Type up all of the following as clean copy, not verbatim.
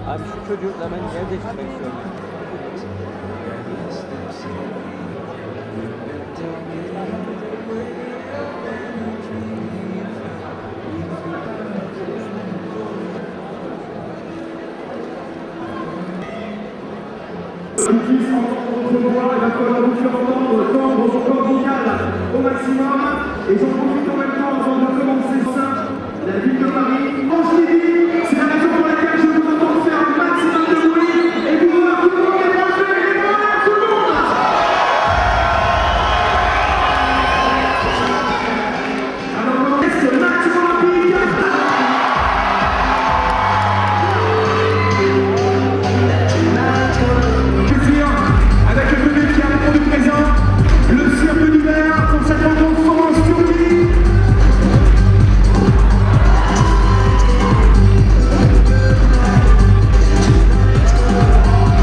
Abi şu çocukla ben yer değiştirmek istiyorum. Il va falloir vous faire entendre, tendre son corps vocal au maximum. Et j'en profite en même temps avant de commencer ça. La ville de Paris, Angers, c'est la raison pour laquelle je vous entends faire un maximum de bruit. Et vous voir tout le monde est branché, et voilà tout le monde. Alors on laisse le match olympique. Avec le public qui a répondu présent, le cirque d'hiver pour cette rencontre France-Turquie.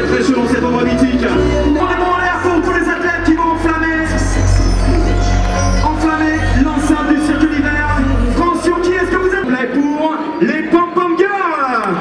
Très chaud dans cet endroit mythique. On est bon en l'air pour tous les athlètes qui vont enflammer l'enceinte du cirque d'hiver. France-Turquie, est-ce que vous êtes prêts pour les pom-pom girls?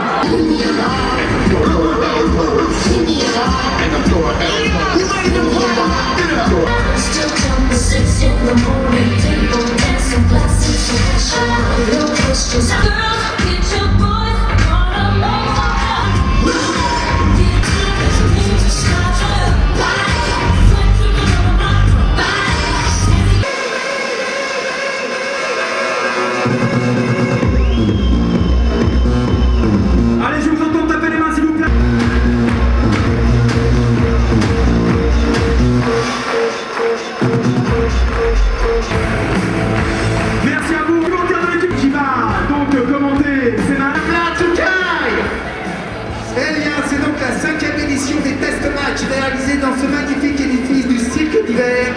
Allez, je vous entends taper les mains s'il vous plaît. Merci à vous, commentaire de l'équipe qui va donc commenter. C'est la Eh bien, c'est donc la 5e édition des test matchs réalisés dans ce magnifique édifice du cirque d'hiver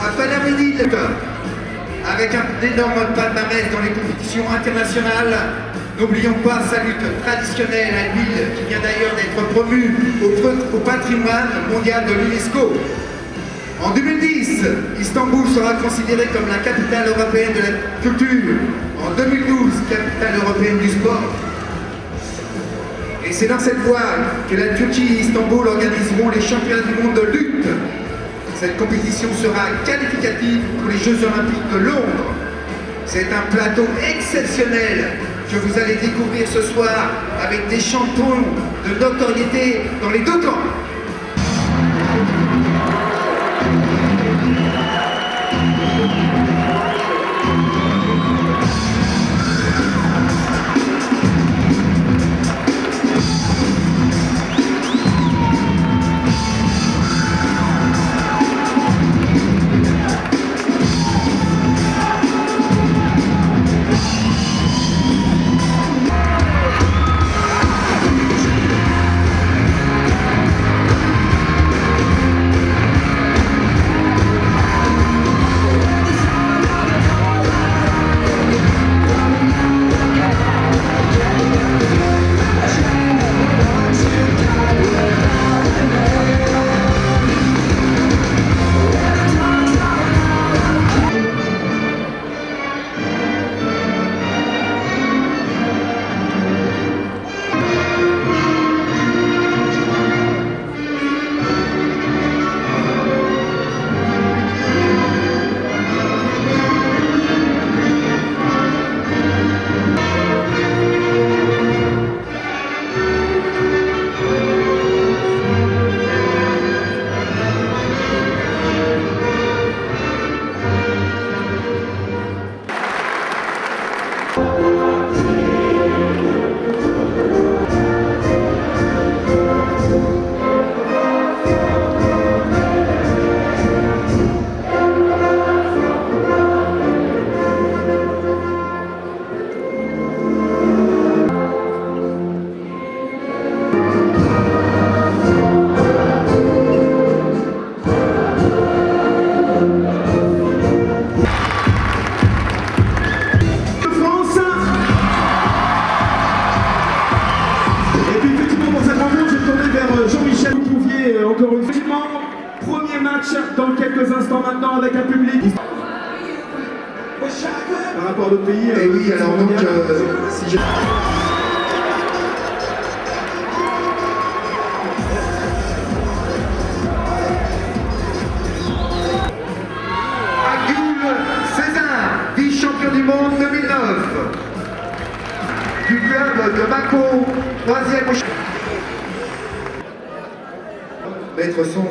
à Palaménil, avec un énorme palmarès dans les compétitions internationales. N'oublions pas sa lutte traditionnelle à une ville qui vient d'ailleurs d'être promue au patrimoine mondial de l'UNESCO. En 2010, Istanbul sera considérée comme la capitale européenne de la culture. En 2012, capitale européenne du sport. Et c'est dans cette voie que la Turquie et Istanbul organiseront les championnats du monde de lutte. Cette compétition sera qualificative pour les Jeux Olympiques de Londres. C'est un plateau exceptionnel que vous allez découvrir ce soir avec des champions de notoriété dans les deux camps. dans quelques instants maintenant avec un public par rapport à d'autres pays. Et oui, alors donc, si j'ai... monde 2009. Du club de Mâcon, 3e. Mettre son...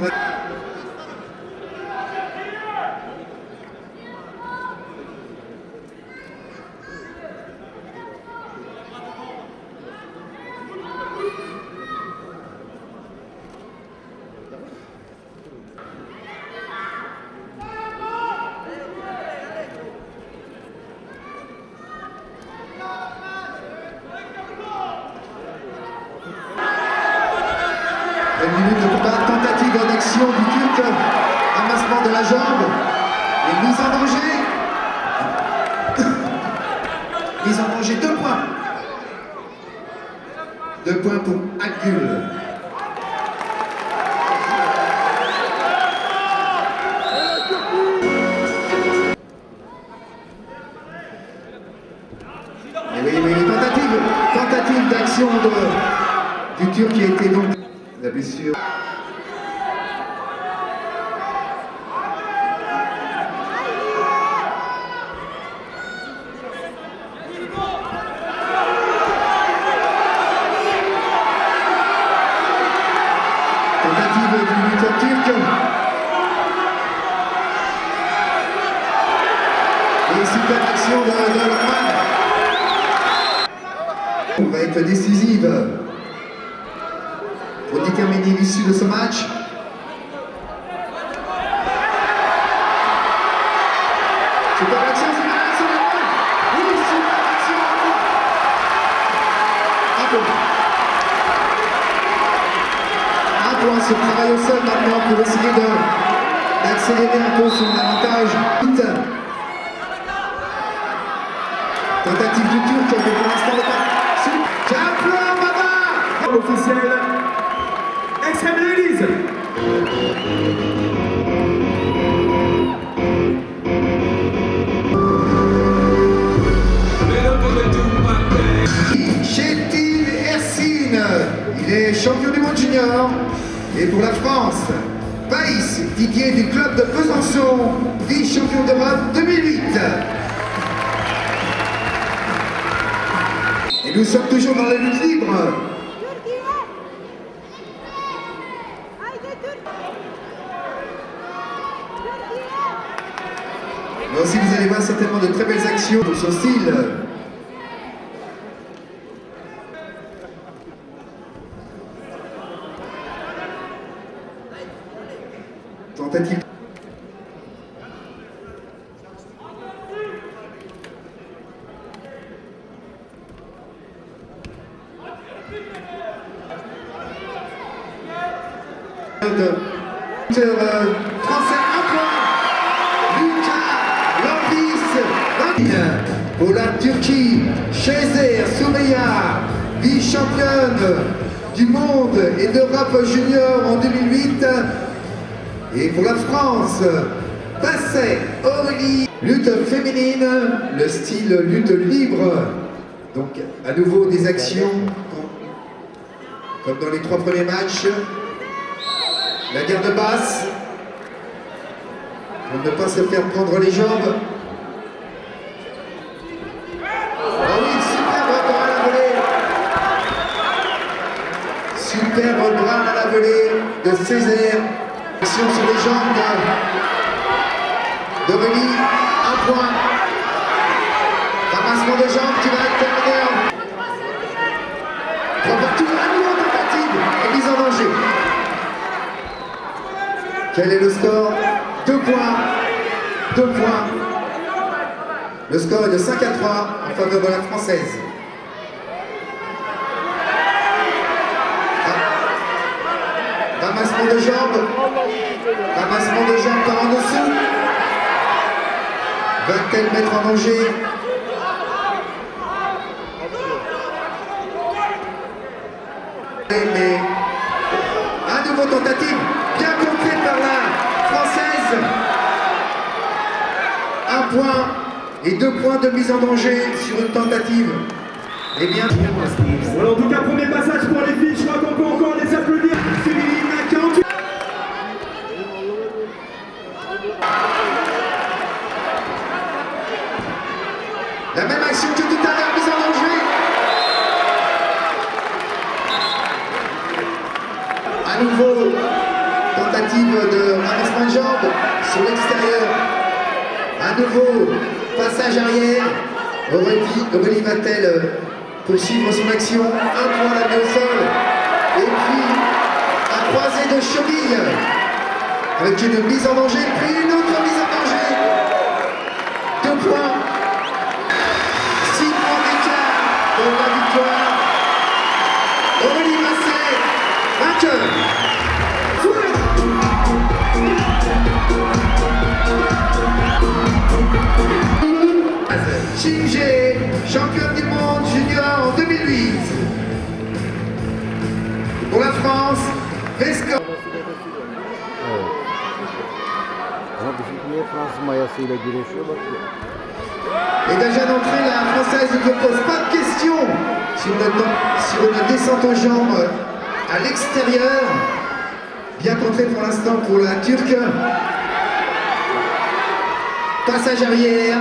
Une minute de combat, tentative d'action du Turc, amassement de la jambe et mise en danger. Mise en danger, 2 points. 2 points pour Akgül. Et oui, tentative d'action du Turc qui a été donc la blessure. Tentative du lutteur turc. Et super action de Lokman. Va être décisive pour déterminer l'issue de ce match. Super action, oui, super action. Un point, ce travail au sol maintenant pour essayer d'accélérer un peu son avantage. Tentative du Turc, mais pour l'instant, officiel. Extreme Ladies. Chetil Ersine, il est champion du monde junior. Et pour la France, Païs Didier du club de Besançon, vice-champion d'Europe 2008. Et nous sommes toujours dans la lutte libre. Mais aussi vous allez voir certainement de très belles actions pour son style. Tentative. Français, 1 point. Lucas Lambis pour la Turquie. Shezer Soumeya, vice-championne du monde et d'Europe junior en 2008. Et pour la France, Basset Aurélie, lutte féminine, le style lutte libre. Donc à nouveau des actions comme dans les 3 premiers matchs. La garde basse pour ne pas se faire prendre les jambes. Oh oui, superbe bras à la volée. Superbe bras à la volée de Césaire. Action sur les jambes d'Aurélie. 1 point. Ramassement de jambes qui va être terminé. Partout, à nouveau tentative et mise en danger. Quel est le score? 2 points. 2 points. Le score est de 5-3 en faveur de la Française. Ramassement de jambes. Ramassement de jambes par en dessous. Va-t-elle mettre en danger? Mais un nouveau tentative, bien contré par la Française. 1 point et 2 points de mise en danger sur une tentative. Eh bien, Voilà, en tout cas, premier passage pour les filles. Je crois qu'on peut encore les applaudir. Féminine à 48. À nouveau, tentative de ramassement de jambes sur l'extérieur. À nouveau, passage arrière. Aurélie va-t-elle poursuivre son action? Un point la met au sol. Et puis, un croisé de cheville. Avec une mise en danger, puis une autre mise en danger. 2 points. 6 points d'écart pour la victoire. Aurélie Masset, vainqueur. Chimgé, championne du monde junior en 2008. Pour la France, Vesco. Ama bizimkiler Fransız mayasıyla güreşiyor bak. Et déjà d'entrée, la Française ne pose pas de questions sur une descente aux jambes à l'extérieur. Bien contré pour l'instant pour la Turque. Passage arrière.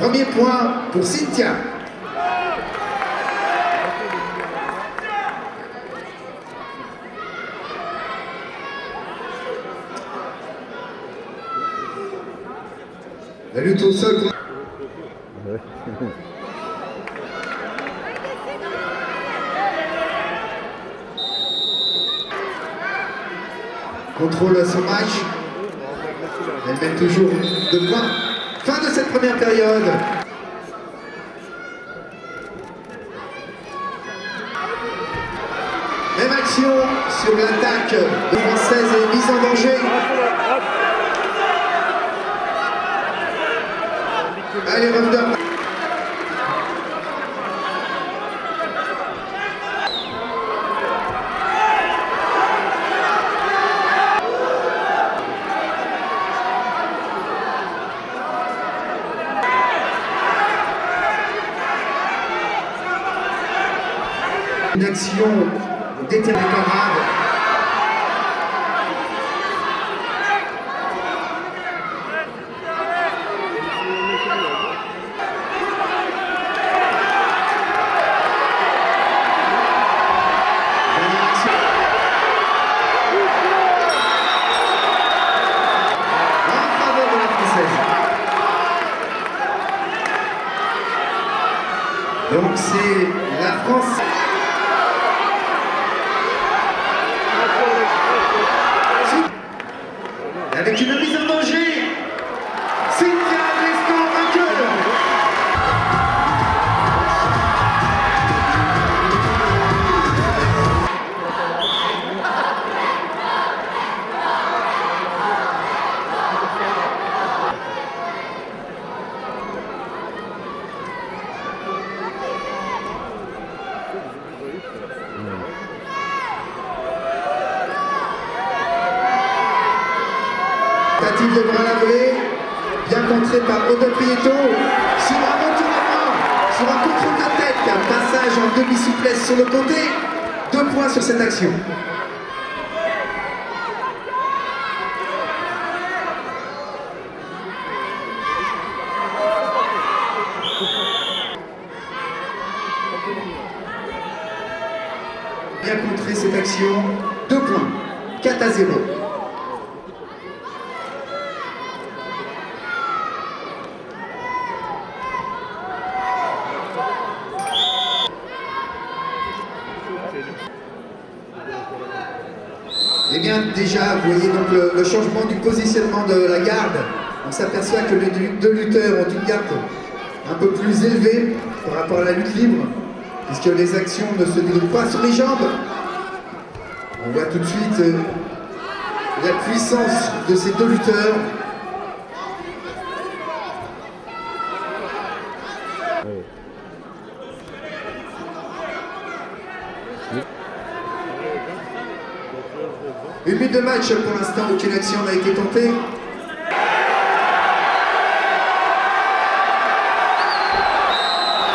Premier point pour Cynthia. La lutte au sol. Evet. Contrôle son match. Elle mène toujours 2 points. Fin de cette première période. Même action sur l'attaque de Française et mise en danger. Allez, revenons. Une action déterminante. Donc c'est la France. Avec une mise en danger, Cynthia Vesco vainqueur. Tentative de bras lavé, bien contré par Aude Prieto, sur un retournement, sur un contrôle de tête, un passage en demi-souplesse sur le côté, 2 points sur cette action. Bien contré cette action, 2 points, 4-0. Eh bien déjà, vous voyez donc le changement du positionnement de la garde. On s'aperçoit que les 2 lutteurs ont une garde un peu plus élevée par rapport à la lutte libre, puisque les actions ne se déroulent pas sur les jambes. On voit tout de suite la puissance de ces 2 lutteurs. Evet. Une minute de match pour l'instant, aucune action n'a été tentée.